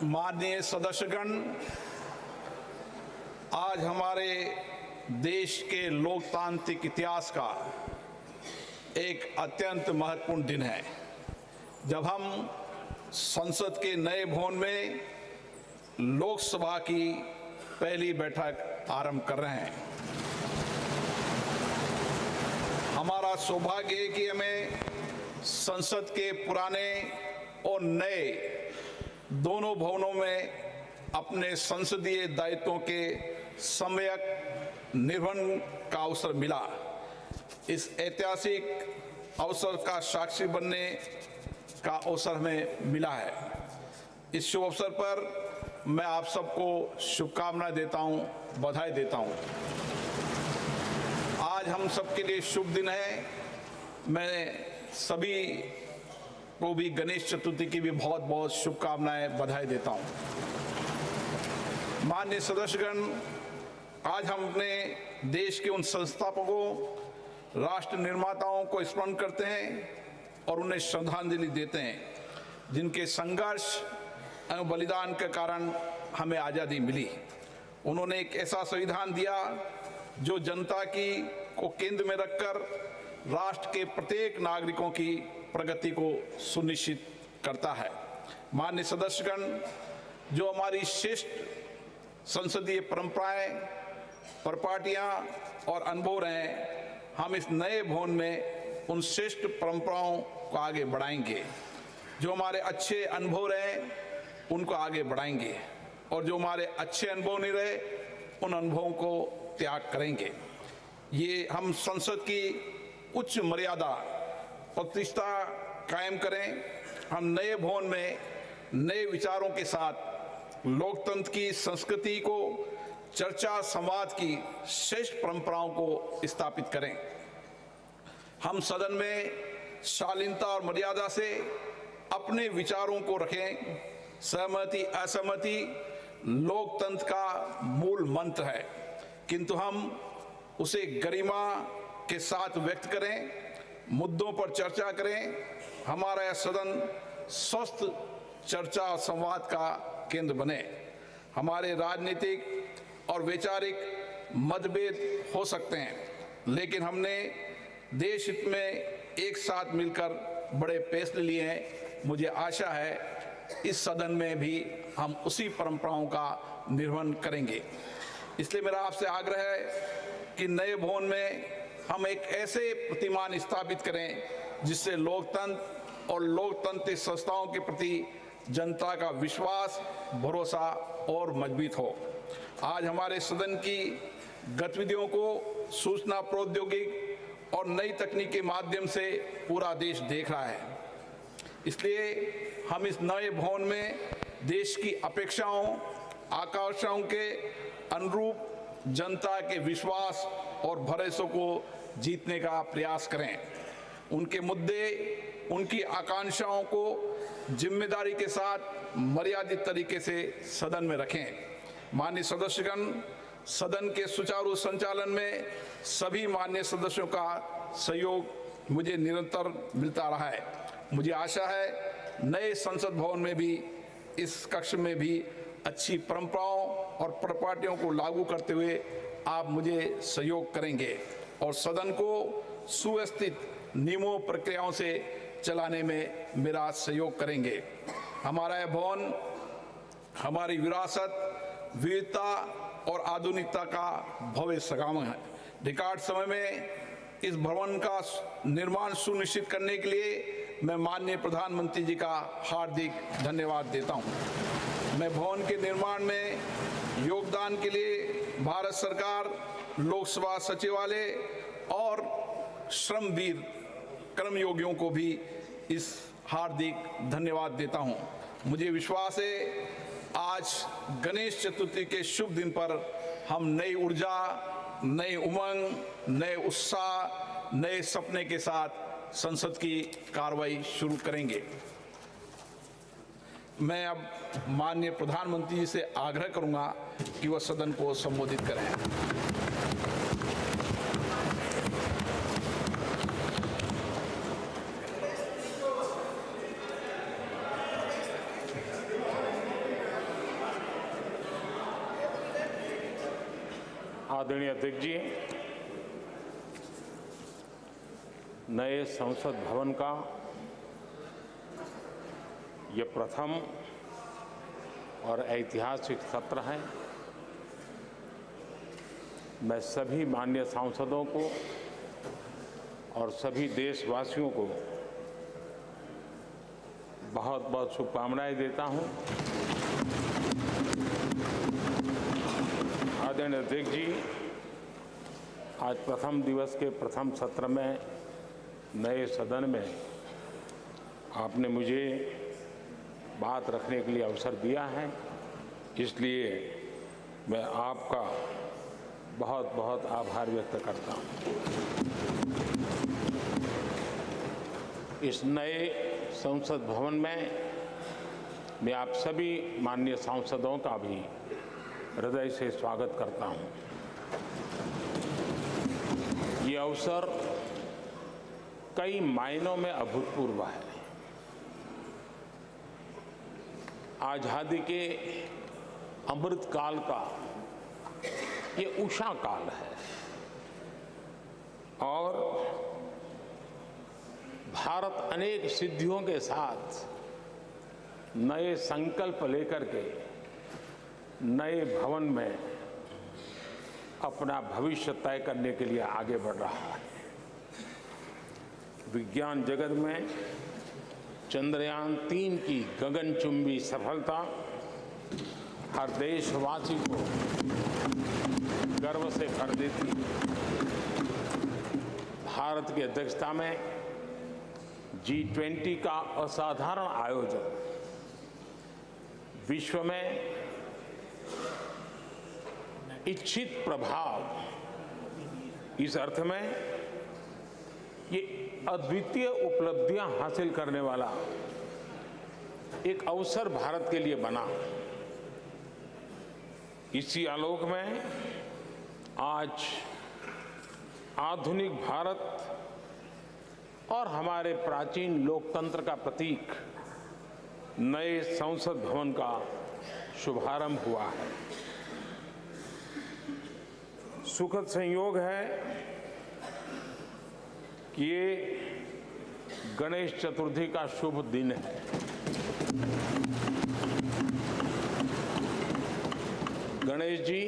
माननीय सदस्यगण, आज हमारे देश के लोकतांत्रिक इतिहास का एक अत्यंत महत्वपूर्ण दिन है, जब हम संसद के नए भवन में लोकसभा की पहली बैठक आरंभ कर रहे हैं। हमारा सौभाग्य है कि हमें संसद के पुराने और नए दोनों भवनों में अपने संसदीय दायित्वों के सम्यक निर्वहन का अवसर मिला। इस ऐतिहासिक अवसर का साक्षी बनने का अवसर हमें मिला है। इस शुभ अवसर पर मैं आप सबको शुभकामनाएं देता हूं, बधाई देता हूं। आज हम सबके लिए शुभ दिन है। मैं सभी को भी गणेश चतुर्थी की भी बहुत बहुत शुभकामनाएं, बधाई देता हूं। माननीय सदस्यगण, आज हम अपने देश के उन संस्थापकों, राष्ट्र निर्माताओं को स्मरण करते हैं और उन्हें श्रद्धांजलि देते हैं, जिनके संघर्ष एवं बलिदान के कारण हमें आज़ादी मिली। उन्होंने एक ऐसा संविधान दिया जो जनता को केंद्र में रखकर राष्ट्र के प्रत्येक नागरिकों की प्रगति को सुनिश्चित करता है। माननीय सदस्यगण, जो हमारी श्रेष्ठ संसदीय परंपराएं, परिपाटियां और अनुभव रहे, हम इस नए भवन में उन श्रेष्ठ परंपराओं को आगे बढ़ाएंगे। जो हमारे अच्छे अनुभव रहे उनको आगे बढ़ाएंगे और जो हमारे अच्छे अनुभव नहीं रहे उन अनुभवों को त्याग करेंगे। ये हम संसद की उच्च मर्यादा प्रतिष्ठा कायम करें। हम नए भवन में नए विचारों के साथ लोकतंत्र की संस्कृति को, चर्चा संवाद की श्रेष्ठ परंपराओं को स्थापित करें। हम सदन में शालीनता और मर्यादा से अपने विचारों को रखें। सहमति असहमति लोकतंत्र का मूल मंत्र है, किंतु हम उसे गरिमा के साथ व्यक्त करें, मुद्दों पर चर्चा करें। हमारा यह सदन स्वस्थ चर्चा और संवाद का केंद्र बने। हमारे राजनीतिक और वैचारिक मतभेद हो सकते हैं, लेकिन हमने देश हित में एक साथ मिलकर बड़े फैसले लिए हैं। मुझे आशा है इस सदन में भी हम उसी परंपराओं का निर्वहन करेंगे। इसलिए मेरा आपसे आग्रह है कि नए भवन में हम एक ऐसे प्रतिमान स्थापित करें जिससे लोकतंत्र और लोकतांत्रिक संस्थाओं के प्रति जनता का विश्वास, भरोसा और मजबूत हो। आज हमारे सदन की गतिविधियों को सूचना प्रौद्योगिकी और नई तकनीक के माध्यम से पूरा देश देख रहा है। इसलिए हम इस नए भवन में देश की अपेक्षाओं, आकांक्षाओं के अनुरूप जनता के विश्वास और भरोसे को जीतने का प्रयास करें। उनके मुद्दे, उनकी आकांक्षाओं को जिम्मेदारी के साथ मर्यादित तरीके से सदन में रखें। माननीय सदस्यगण, सदन के सुचारू संचालन में सभी माननीय सदस्यों का सहयोग मुझे निरंतर मिलता रहा है। मुझे आशा है नए संसद भवन में भी, इस कक्ष में भी अच्छी परंपराओं और परिपाटियों को लागू करते हुए आप मुझे सहयोग करेंगे और सदन को सुव्यवस्थित नियमों प्रक्रियाओं से चलाने में मेरा सहयोग करेंगे। हमारा यह भवन हमारी विरासत, विविधता और आधुनिकता का भव्य संगम है। रिकॉर्ड समय में इस भवन का निर्माण सुनिश्चित करने के लिए मैं माननीय प्रधानमंत्री जी का हार्दिक धन्यवाद देता हूं। मैं भवन के निर्माण में योगदान के लिए भारत सरकार, लोकसभा सचिवालय और श्रमवीर कर्मयोगियों को भी इस हार्दिक धन्यवाद देता हूं। मुझे विश्वास है आज गणेश चतुर्थी के शुभ दिन पर हम नई ऊर्जा, नई उमंग, नए उत्साह, नए सपने के साथ संसद की कार्रवाई शुरू करेंगे। मैं अब माननीय प्रधानमंत्री जी से आग्रह करूंगा कि वह सदन को संबोधित करें। आदरणीय अध्यक्ष जी, नए संसद भवन का ये प्रथम और ऐतिहासिक सत्र है। मैं सभी माननीय सांसदों को और सभी देशवासियों को बहुत बहुत शुभकामनाएं देता हूं। आदरणीय अध्यक्ष जी, आज प्रथम दिवस के प्रथम सत्र में नए सदन में आपने मुझे बात रखने के लिए अवसर दिया है, इसलिए मैं आपका बहुत बहुत आभार व्यक्त करता हूं। इस नए संसद भवन में मैं आप सभी माननीय सांसदों का भी हृदय से स्वागत करता हूं। ये अवसर कई मायनों में अभूतपूर्व है। आजादी के अमृत काल का ये उषा काल है और भारत अनेक सिद्धियों के साथ नए संकल्प लेकर के नए भवन में अपना भविष्य तय करने के लिए आगे बढ़ रहा है। विज्ञान जगत में चंद्रयान 3 की गगनचुंबी सफलता हर देशवासी को गर्व से भर देती है। भारत की अध्यक्षता में G20 का असाधारण आयोजन विश्व में इच्छित प्रभाव, इस अर्थ में ये अद्वितीय उपलब्धियां हासिल करने वाला एक अवसर भारत के लिए बना। इसी आलोक में आज आधुनिक भारत और हमारे प्राचीन लोकतंत्र का प्रतीक नए संसद भवन का शुभारंभ हुआ है। सुखद संयोग है कि ये गणेश चतुर्थी का शुभ दिन है। गणेश जी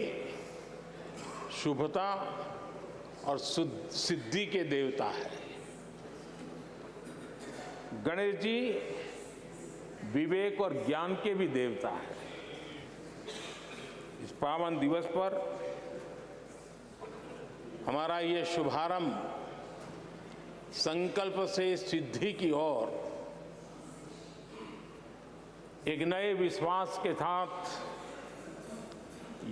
शुभता और सिद्धि के देवता है। गणेश जी विवेक और ज्ञान के भी देवता है। इस पावन दिवस पर हमारा ये शुभारंभ संकल्प से सिद्धि की ओर एक नए विश्वास के साथ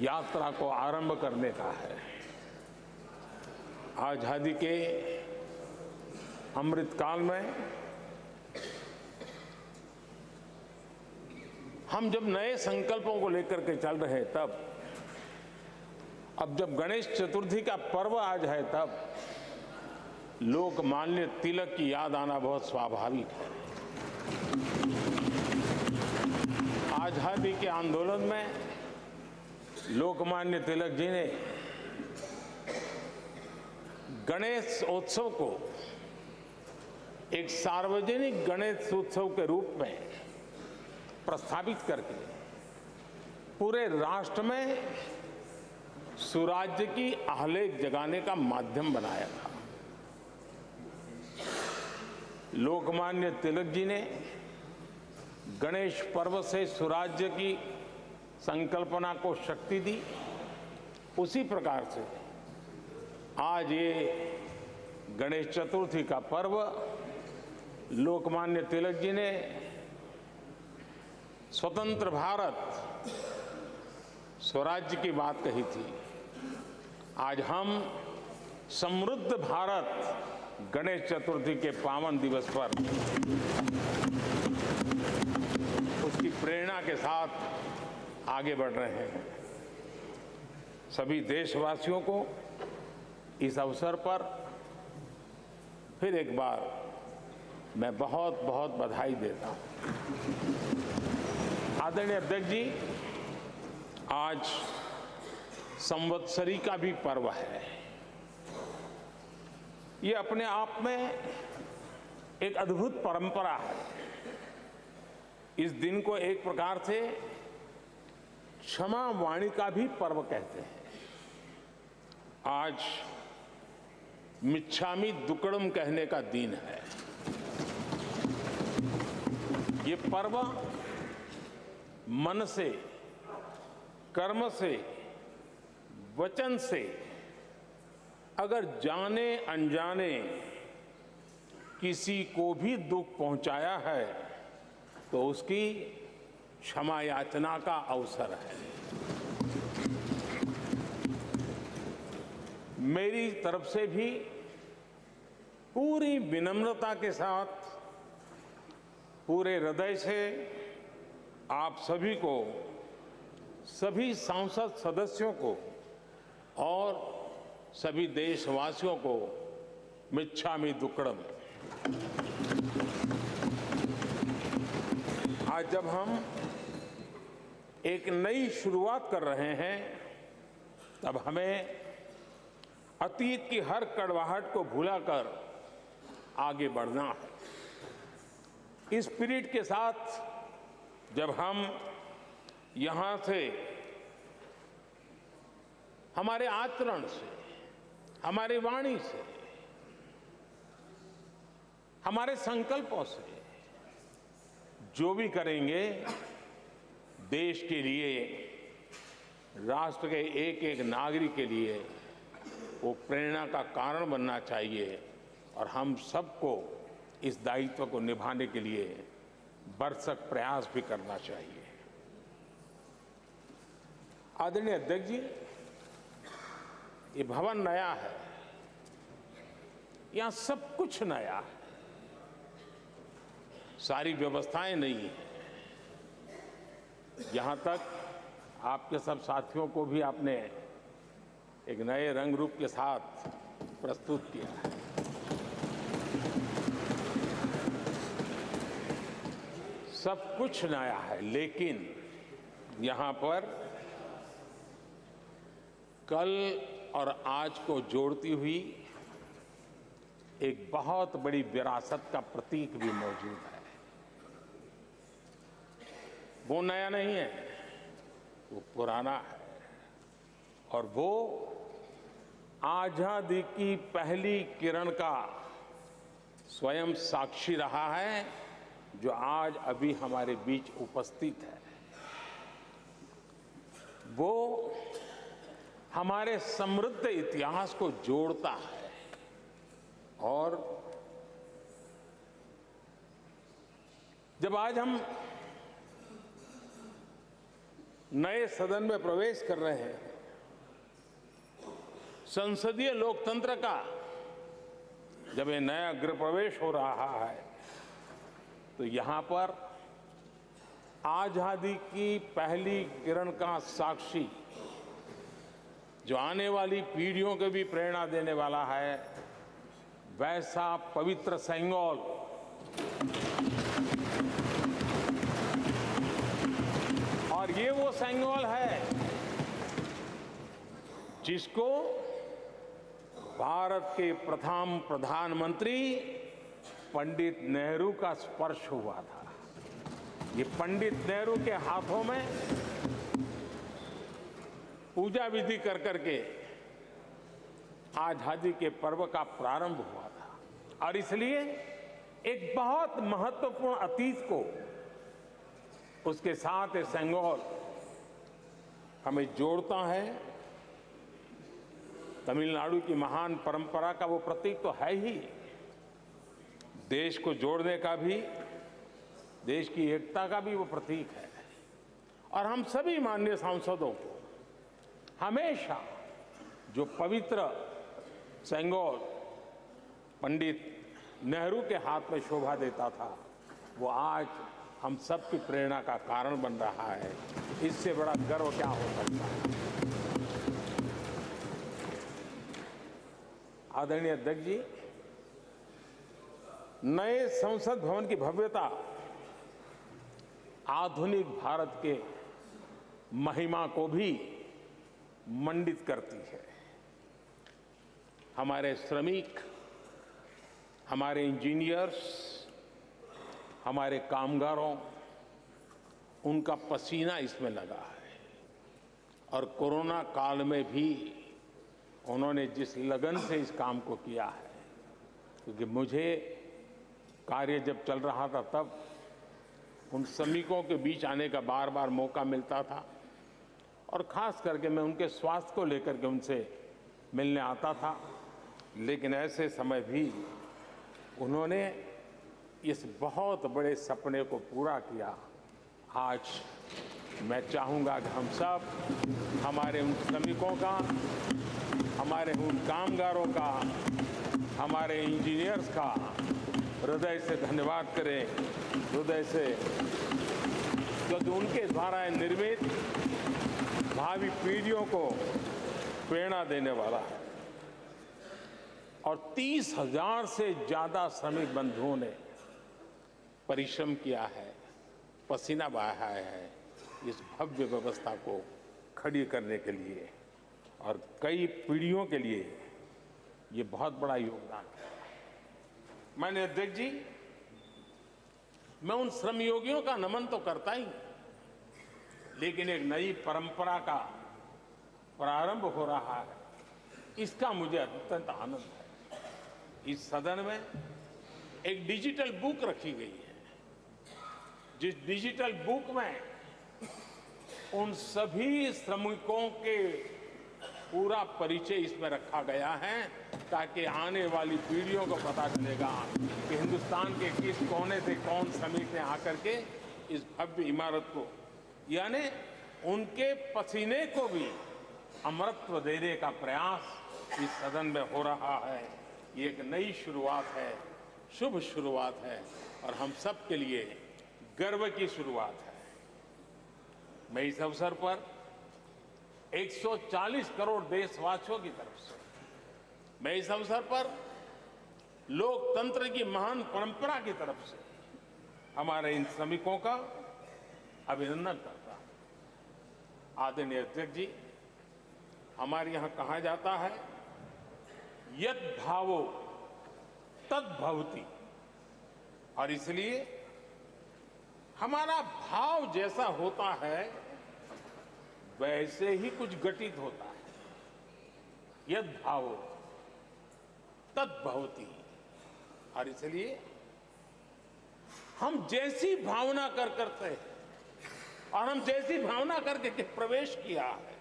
यात्रा को आरंभ करने का है। आजादी के अमृत काल में हम जब नए संकल्पों को लेकर के चल रहे हैं, तब अब जब गणेश चतुर्थी का पर्व आज है, तब लोकमान्य तिलक की याद आना बहुत स्वाभाविक है। आजादी के आंदोलन में लोकमान्य तिलक जी ने गणेश उत्सव को एक सार्वजनिक गणेश उत्सव के रूप में प्रस्तावित करके पूरे राष्ट्र में सुराज्य की आहलेख जगाने का माध्यम बनाया था। लोकमान्य तिलक जी ने गणेश पर्व से सुराज्य की संकल्पना को शक्ति दी। उसी प्रकार से आज ये गणेश चतुर्थी का पर्व लोकमान्य तिलक जी ने स्वतंत्र भारत स्वराज्य की बात कही थी। आज हम समृद्ध भारत गणेश चतुर्थी के पावन दिवस पर उसकी प्रेरणा के साथ आगे बढ़ रहे हैं। सभी देशवासियों को इस अवसर पर फिर एक बार मैं बहुत बहुत बधाई देता हूं। आदरणीय अध्यक्ष जी, आज संवत्सरी का भी पर्व है। ये अपने आप में एक अद्भुत परंपरा है। इस दिन को एक प्रकार से क्षमा वाणी का भी पर्व कहते हैं। आज मिच्छामी दुक्कड़म कहने का दिन है। ये पर्व मन से, कर्म से, वचन से अगर जाने अनजाने किसी को भी दुख पहुंचाया है तो उसकी क्षमा याचना का अवसर है। मेरी तरफ से भी पूरी विनम्रता के साथ, पूरे हृदय से आप सभी को, सभी सांसद सदस्यों को और सभी देशवासियों को मिच्छामी दुक्कड़म। आज जब हम एक नई शुरुआत कर रहे हैं तब हमें अतीत की हर कड़वाहट को भुलाकर आगे बढ़ना है। इस स्पिरिट के साथ जब हम यहां से हमारे आचरण से, हमारी वाणी से, हमारे संकल्पों से जो भी करेंगे देश के लिए, राष्ट्र के एक एक नागरिक के लिए वो प्रेरणा का कारण बनना चाहिए और हम सबको इस दायित्व को निभाने के लिए भरसक प्रयास भी करना चाहिए। आदरणीय अध्यक्ष जी, ये भवन नया है, यहां सब कुछ नया है, सारी व्यवस्थाएं नई हैं। यहां तक आपके सब साथियों को भी आपने एक नए रंग रूप के साथ प्रस्तुत किया है। सब कुछ नया है, लेकिन यहां पर कल और आज को जोड़ती हुई एक बहुत बड़ी विरासत का प्रतीक भी मौजूद है। वो नया नहीं है, वो पुराना है और वो आजादी की पहली किरण का स्वयं साक्षी रहा है जो आज अभी हमारे बीच उपस्थित है। वो हमारे समृद्ध इतिहास को जोड़ता है और जब आज हम नए सदन में प्रवेश कर रहे हैं, संसदीय लोकतंत्र का जब ये नया गृह प्रवेश हो रहा है तो यहां पर आजादी की पहली किरण का साक्षी जो आने वाली पीढ़ियों को भी प्रेरणा देने वाला है, वैसा पवित्र सेंगोल और ये वो सेंगोल है जिसको भारत के प्रथम प्रधानमंत्री पंडित नेहरू का स्पर्श हुआ था। ये पंडित नेहरू के हाथों में पूजा विधि कर करके आजादी के पर्व का प्रारंभ हुआ था और इसलिए एक बहुत महत्वपूर्ण अतीत को उसके साथ सेंगोल हमें जोड़ता है। तमिलनाडु की महान परंपरा का वो प्रतीक तो है ही, देश को जोड़ने का भी, देश की एकता का भी वो प्रतीक है। और हम सभी माननीय सांसदों को हमेशा जो पवित्र सेंगोल पंडित नेहरू के हाथ में शोभा देता था, वो आज हम सब की प्रेरणा का कारण बन रहा है। इससे बड़ा गर्व क्या हो सकता है। आदरणीय अध्यक्ष जी, नए संसद भवन की भव्यता आधुनिक भारत के महिमा को भी मंडित करती है। हमारे श्रमिक, हमारे इंजीनियर्स, हमारे कामगारों, उनका पसीना इसमें लगा है और कोरोना काल में भी उन्होंने जिस लगन से इस काम को किया है, क्योंकि मुझे कार्य जब चल रहा था तब उन श्रमिकों के बीच आने का बार बार मौका मिलता था और खास करके मैं उनके स्वास्थ्य को लेकर के उनसे मिलने आता था। लेकिन ऐसे समय भी उन्होंने इस बहुत बड़े सपने को पूरा किया। आज मैं चाहूँगा कि हम सब हमारे उन श्रमिकों का, हमारे उन कामगारों का, हमारे इंजीनियर्स का हृदय से धन्यवाद करें, हृदय से, क्योंकि उनके द्वारा निर्मित भावी पीढ़ियों को प्रेरणा देने वाला है। और 30,000 से ज्यादा श्रमिक बंधुओं ने परिश्रम किया है, पसीना बहाया है इस भव्य व्यवस्था को खड़ी करने के लिए, और कई पीढ़ियों के लिए ये बहुत बड़ा योगदान है। माननीय अध्यक्ष जी, मैं उन श्रमयोगियों का नमन तो करता ही, लेकिन एक नई परंपरा का प्रारंभ हो रहा है, इसका मुझे अत्यंत आनंद है। इस सदन में एक डिजिटल बुक रखी गई है, जिस डिजिटल बुक में उन सभी श्रमिकों के पूरा परिचय इसमें रखा गया है, ताकि आने वाली पीढ़ियों को पता चलेगा कि हिंदुस्तान के किस कोने से कौन श्रमिक ने आकर के इस भव्य इमारत को, यानी उनके पसीने को भी अमरत्व देने का प्रयास इस सदन में हो रहा है। ये एक नई शुरुआत है, शुभ शुरुआत है और हम सब के लिए गर्व की शुरुआत है। मैं इस अवसर पर 140 करोड़ देशवासियों की तरफ से, मैं इस अवसर पर लोकतंत्र की महान परंपरा की तरफ से हमारे इन श्रमिकों का अभिनंदन करता हूं। आदरणीय अध्यक्ष जी, हमारे यहां कहा जाता है यद भावो तद भवति, और इसलिए हमारा भाव जैसा होता है वैसे ही कुछ घटित होता है। यद भावो तद भवति, और इसलिए हम जैसी भावना करते हैं और हम जैसी भावना करके प्रवेश किया है,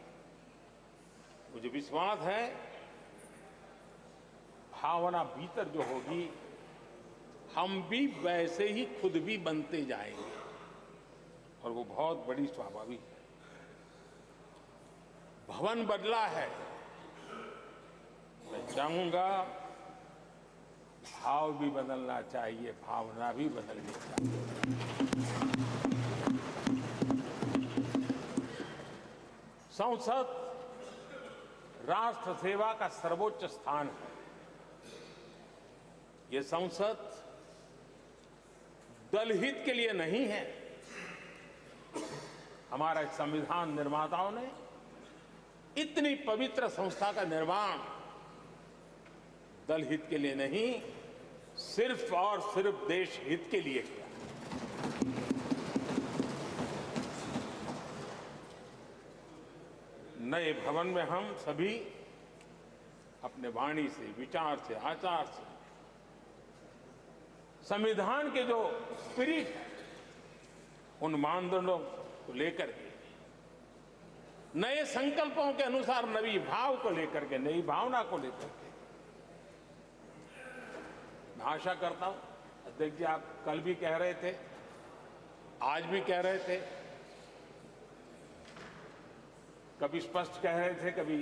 मुझे विश्वास है भावना भीतर जो होगी हम भी वैसे ही खुद भी बनते जाएंगे, और वो बहुत बड़ी स्वाभाविक है। भवन बदला है, मैं चाहूंगा भाव भी बदलना चाहिए, भावना भी बदलनी चाहिए। संसद राष्ट्र सेवा का सर्वोच्च स्थान है। ये संसद दलहित के लिए नहीं है। हमारे संविधान निर्माताओं ने इतनी पवित्र संस्था का निर्माण दलहित के लिए नहीं, सिर्फ और सिर्फ देश हित के लिए किया। नए भवन में हम सभी अपने वाणी से, विचार से, आचार से संविधान के जो स्पिरिट है उन मानदंडों को लेकर के, नए संकल्पों के अनुसार नई भाव को लेकर के, नई भावना को लेकर के, मैं आशा करता हूं अध्यक्ष जी, आप कल भी कह रहे थे, आज भी कह रहे थे, कभी स्पष्ट कह रहे थे, कभी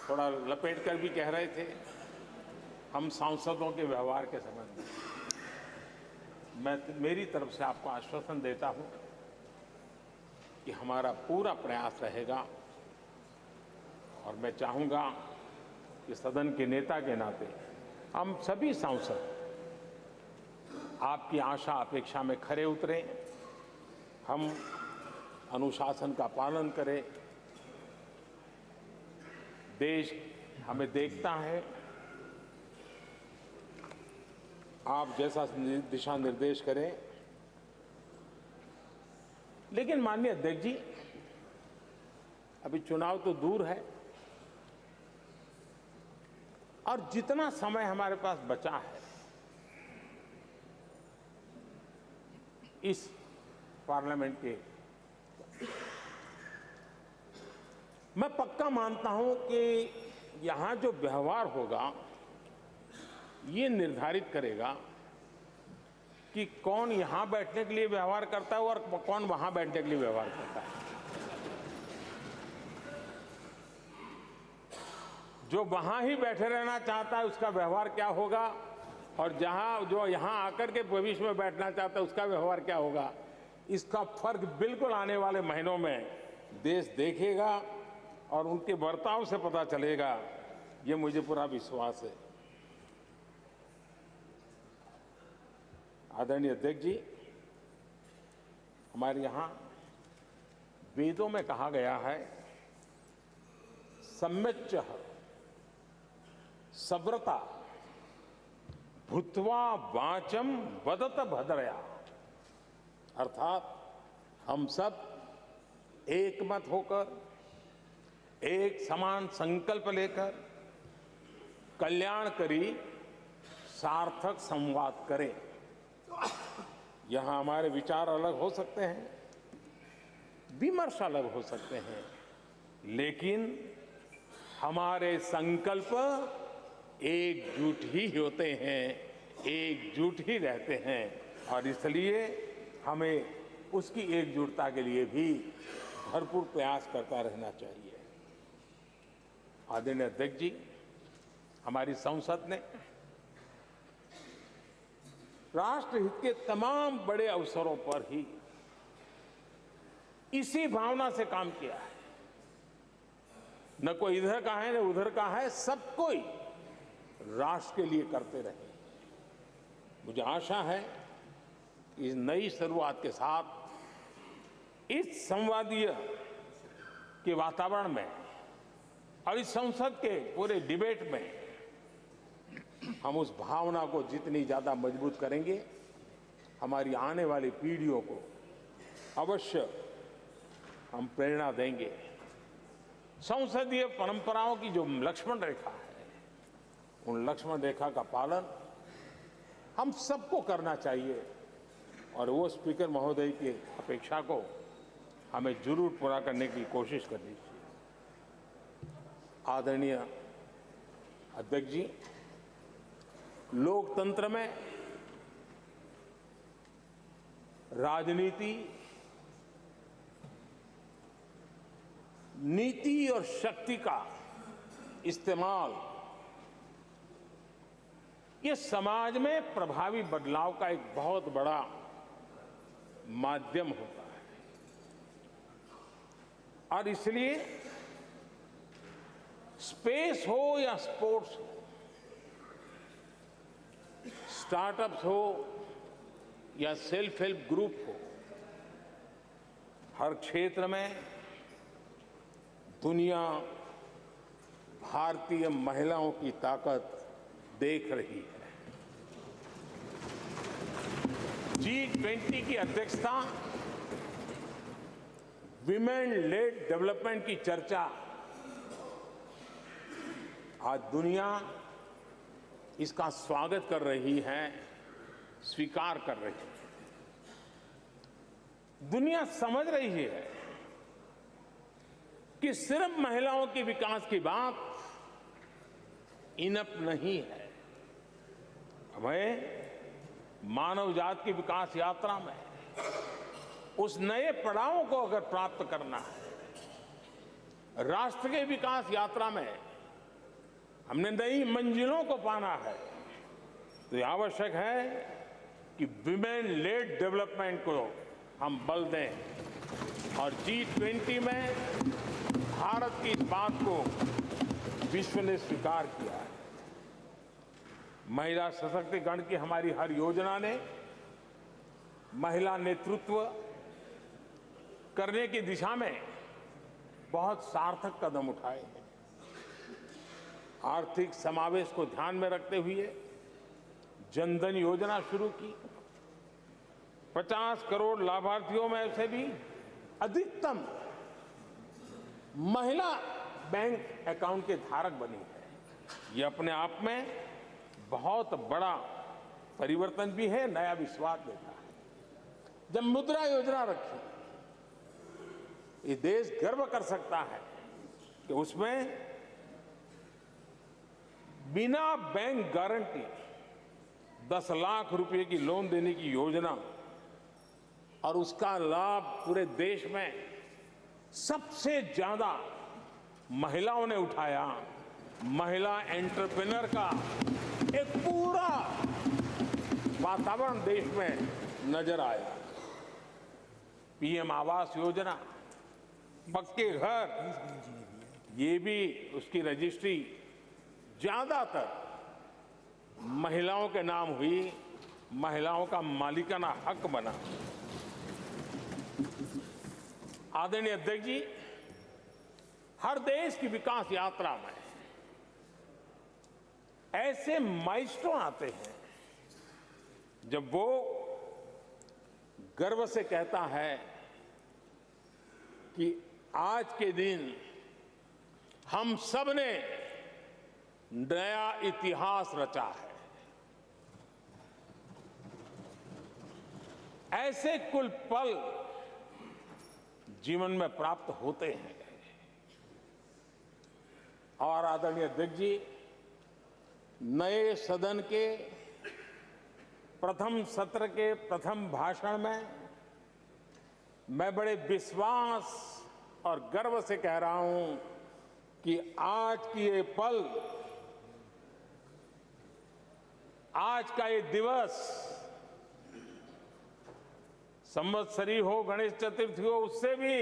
थोड़ा लपेट कर भी कह रहे थे, हम सांसदों के व्यवहार के संबंध में मैं मेरी तरफ से आपको आश्वासन देता हूं कि हमारा पूरा प्रयास रहेगा, और मैं चाहूंगा कि सदन के नेता के नाते हम सभी सांसद आपकी आशा अपेक्षा में खरे उतरें, हम अनुशासन का पालन करें, देश हमें देखता है, आप जैसा दिशा निर्देश करें। लेकिन माननीय अध्यक्ष जी, अभी चुनाव तो दूर है और जितना समय हमारे पास बचा है इस पार्लियामेंट के, मैं पक्का मानता हूं कि यहां जो व्यवहार होगा ये निर्धारित करेगा कि कौन यहां बैठने के लिए व्यवहार करता है और कौन वहां बैठने के लिए व्यवहार करता है। जो वहां ही बैठे रहना चाहता है उसका व्यवहार क्या होगा, और जो यहां आकर के भविष्य में बैठना चाहता है उसका व्यवहार क्या होगा, इसका फर्क बिल्कुल आने वाले महीनों में देश देखेगा और उनके बर्ताव से पता चलेगा, ये मुझे पूरा विश्वास है। आदरणीय अध्यक्ष जी, हमारे यहां वेदों में कहा गया है, सम्यच्च सब्रता भूत्वा वाचम वदत भद्रया, अर्थात हम सब एक मत होकर, एक समान संकल्प लेकर कल्याणकारी सार्थक संवाद करें। यहां हमारे विचार अलग हो सकते हैं, विमर्श अलग हो सकते हैं, लेकिन हमारे संकल्प एकजुट ही होते हैं, एकजुट ही रहते हैं, और इसलिए हमें उसकी एकजुटता के लिए भी भरपूर प्रयास करता रहना चाहिए। आदरणीय अध्यक्ष जी, हमारी संसद ने राष्ट्रहित के तमाम बड़े अवसरों पर ही इसी भावना से काम किया है। न कोई इधर का है न उधर का है, सब कोई राष्ट्र के लिए करते रहे। मुझे आशा है इस नई शुरुआत के साथ इस संवादीय के वातावरण में और इस संसद के पूरे डिबेट में हम उस भावना को जितनी ज्यादा मजबूत करेंगे, हमारी आने वाली पीढ़ियों को अवश्य हम प्रेरणा देंगे। संसदीय परंपराओं की जो लक्ष्मण रेखा है, उन लक्ष्मण रेखा का पालन हम सबको करना चाहिए, और वो स्पीकर महोदय की अपेक्षा को हमें जरूर पूरा करने की कोशिश करनी चाहिए। आदरणीय अध्यक्ष जी, लोकतंत्र में राजनीति, नीति और शक्ति का इस्तेमाल ये समाज में प्रभावी बदलाव का एक बहुत बड़ा माध्यम होता है, और इसलिए स्पेस हो या स्पोर्ट्स हो, स्टार्टअप्स हो या सेल्फ हेल्प ग्रुप हो, हर क्षेत्र में दुनिया भारतीय महिलाओं की ताकत देख रही है। G20 की अध्यक्षता, विमेन लेड डेवलपमेंट की चर्चा आज दुनिया इसका स्वागत कर रही है, स्वीकार कर रही है। दुनिया समझ रही है कि सिर्फ महिलाओं के विकास की बात इनफ नहीं है। हमें मानव जाति की विकास यात्रा में उस नए पड़ाव को अगर प्राप्त करना है, राष्ट्र के विकास यात्रा में हमने नई मंजिलों को पाना है, तो यह आवश्यक है कि विमेन लेड डेवलपमेंट को हम बल दें, और G20 में भारत की इस बात को विश्व ने स्वीकार किया है। महिला सशक्तिकरण की हमारी हर योजना ने महिला नेतृत्व करने की दिशा में बहुत सार्थक कदम उठाए हैं। आर्थिक समावेश को ध्यान में रखते हुए जनधन योजना शुरू की। 50 करोड़ लाभार्थियों में से भी अधिकतम महिला बैंक अकाउंट के धारक बनी है। ये अपने आप में बहुत बड़ा परिवर्तन भी है, नया विश्वास देता है। जब मुद्रा योजना रखी, ये देश गर्व कर सकता है कि उसमें बिना बैंक गारंटी 10 लाख रुपए की लोन देने की योजना, और उसका लाभ पूरे देश में सबसे ज्यादा महिलाओं ने उठाया। महिला एंटरप्रेन्योर का एक पूरा वातावरण देश में नजर आया। पीएम आवास योजना, पक्के घर, ये भी उसकी रजिस्ट्री ज्यादातर महिलाओं के नाम हुई, महिलाओं का मालिकाना हक बना। आदरणीय अध्यक्ष जी, हर देश की विकास यात्रा में ऐसे माइलस्टोन आते हैं जब वो गर्व से कहता है कि आज के दिन हम सब ने नया इतिहास रचा है। ऐसे कुल पल जीवन में प्राप्त होते हैं। और आदरणीय अध्यक्ष जी, नए सदन के प्रथम सत्र के प्रथम भाषण में मैं बड़े विश्वास और गर्व से कह रहा हूं कि आज की ये पल, आज का ये दिवस, संवत्सरी हो, गणेश चतुर्थी हो, उससे भी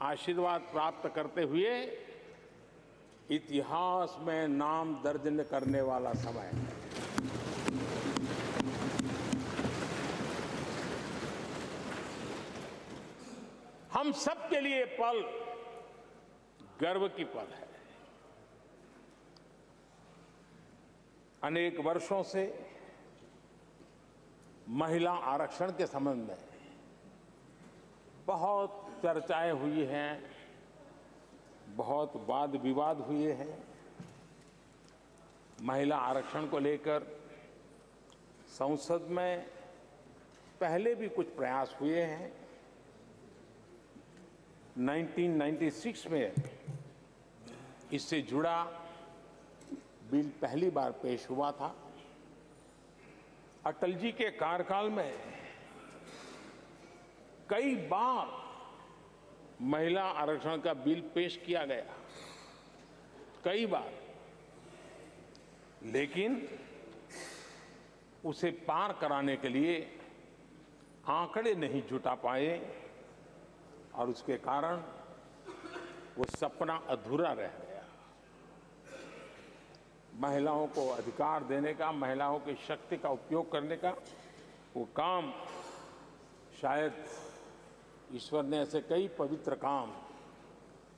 आशीर्वाद प्राप्त करते हुए इतिहास में नाम दर्ज करने वाला समय है। हम सब के लिए पल गर्व की पल है। अनेक वर्षों से महिला आरक्षण के संबंध में बहुत चर्चाएं हुई हैं, बहुत वाद विवाद हुए हैं। महिला आरक्षण को लेकर संसद में पहले भी कुछ प्रयास हुए हैं। 1996 में इससे जुड़ा बिल पहली बार पेश हुआ था। अटल जी के कार्यकाल में कई बार महिला आरक्षण का बिल पेश किया गया, कई बार, लेकिन उसे पार कराने के लिए आंकड़े नहीं जुटा पाए और उसके कारण वो सपना अधूरा रह गया। महिलाओं को अधिकार देने का, महिलाओं की शक्ति का उपयोग करने का वो काम, शायद ईश्वर ने ऐसे कई पवित्र काम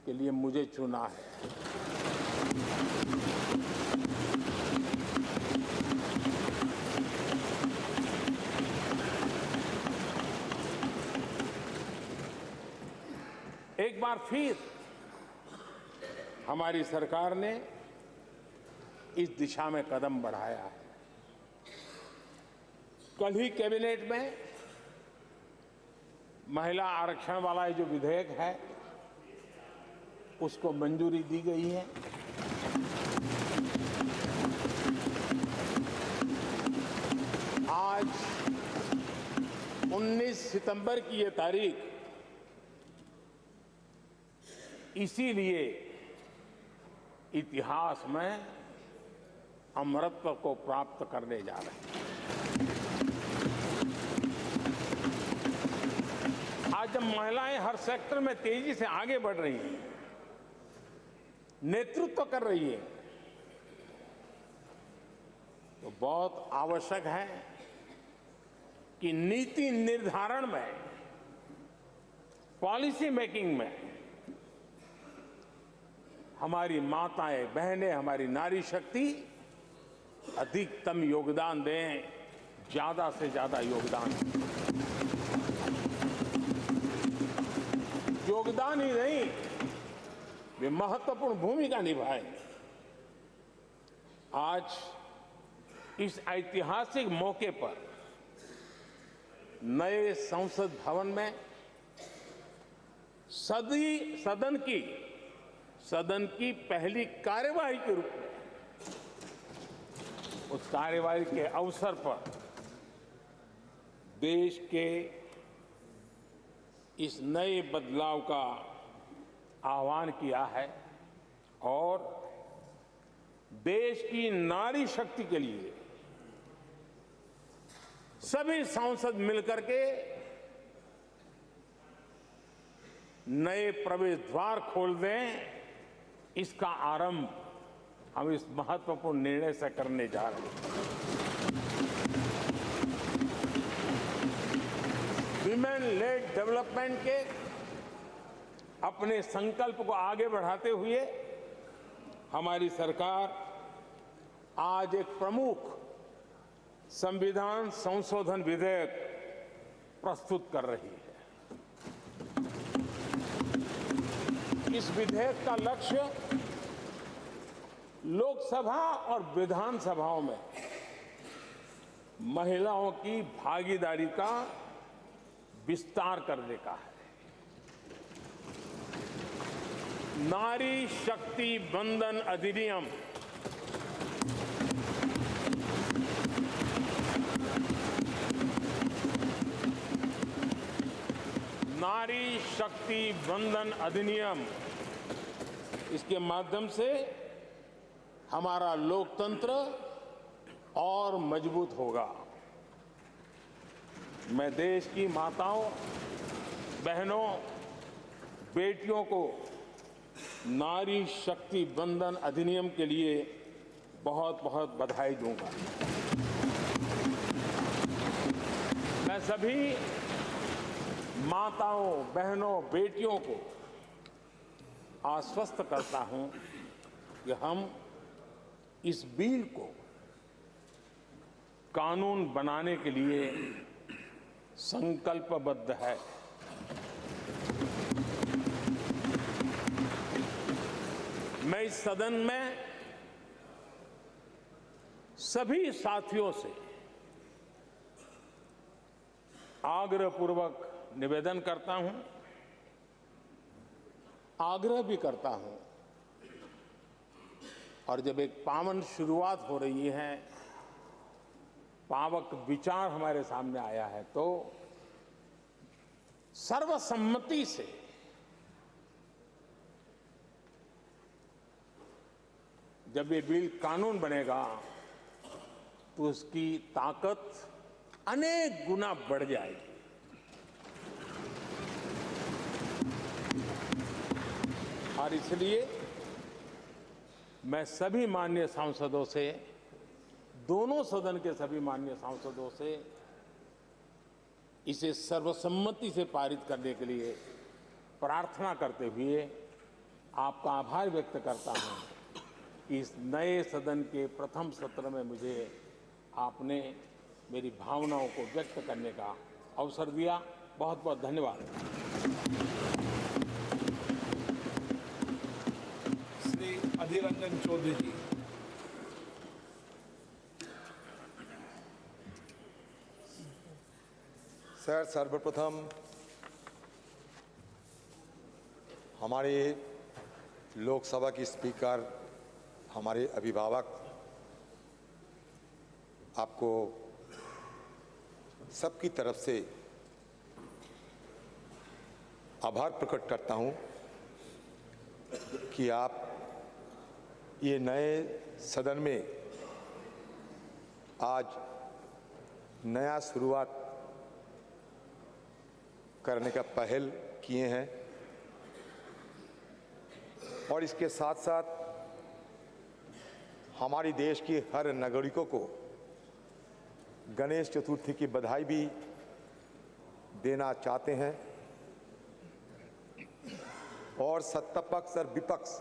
के लिए मुझे चुना है। एक बार फिर हमारी सरकार ने इस दिशा में कदम बढ़ाया है। कल ही कैबिनेट में महिला आरक्षण वाला जो विधेयक है उसको मंजूरी दी गई है। आज 19 सितंबर की ये तारीख इसीलिए इतिहास में अमरत्व को प्राप्त करने जा रहे हैं। आज जब महिलाएं हर सेक्टर में तेजी से आगे बढ़ रही हैं, नेतृत्व कर रही है, तो बहुत आवश्यक है कि नीति निर्धारण में, पॉलिसी मेकिंग में हमारी माताएं बहनें, हमारी नारी शक्ति अधिकतम योगदान दें, ज्यादा से ज्यादा योगदान दें। योगदान ही नहीं, वे महत्वपूर्ण भूमिका निभाएं। आज इस ऐतिहासिक मौके पर नए संसद भवन में सदन की पहली कार्यवाही के रूप में उस कार्यवाही के अवसर पर देश के इस नए बदलाव का आह्वान किया है और देश की नारी शक्ति के लिए सभी सांसद मिलकर के नए प्रवेश द्वार खोल दें, इसका आरंभ हम इस महत्वपूर्ण निर्णय से करने जा रहे हैं। विमेन लेड डेवलपमेंट के अपने संकल्प को आगे बढ़ाते हुए हमारी सरकार आज एक प्रमुख संविधान संशोधन विधेयक प्रस्तुत कर रही है। इस विधेयक का लक्ष्य लोकसभा और विधानसभाओं में महिलाओं की भागीदारी का विस्तार करने का है। नारी शक्ति बंधन अधिनियम नारी शक्ति बंधन अधिनियम, इसके माध्यम से हमारा लोकतंत्र और मजबूत होगा। मैं देश की माताओं, बहनों, बेटियों को नारी शक्ति बंधन अधिनियम के लिए बहुत बहुत बधाई दूंगा। मैं सभी माताओं, बहनों, बेटियों को आश्वस्त करता हूं कि हम इस बिल को कानून बनाने के लिए संकल्पबद्ध है। मैं इस सदन में सभी साथियों से आग्रहपूर्वक निवेदन करता हूं, आग्रह भी करता हूं, और जब एक पावन शुरुआत हो रही है, पावक विचार हमारे सामने आया है, तो सर्वसम्मति से जब ये बिल कानून बनेगा तो उसकी ताकत अनेक गुना बढ़ जाएगी। और इसलिए मैं सभी माननीय सांसदों से, दोनों सदन के सभी माननीय सांसदों से इसे सर्वसम्मति से पारित करने के लिए प्रार्थना करते हुए आपका आभार व्यक्त करता हूं कि इस नए सदन के प्रथम सत्र में मुझे आपने मेरी भावनाओं को व्यक्त करने का अवसर दिया। बहुत बहुत धन्यवाद। श्री अधीर रंजन चौधरी जी। सर, सर्वप्रथम हमारे लोकसभा की स्पीकर, हमारे अभिभावक, आपको सबकी तरफ से आभार प्रकट करता हूं कि आप ये नए सदन में आज नया शुरुआत करने का पहल किए हैं और इसके साथ साथ हमारी देश की हर नागरिकों को गणेश चतुर्थी की बधाई भी देना चाहते हैं और सत्ता पक्ष और विपक्ष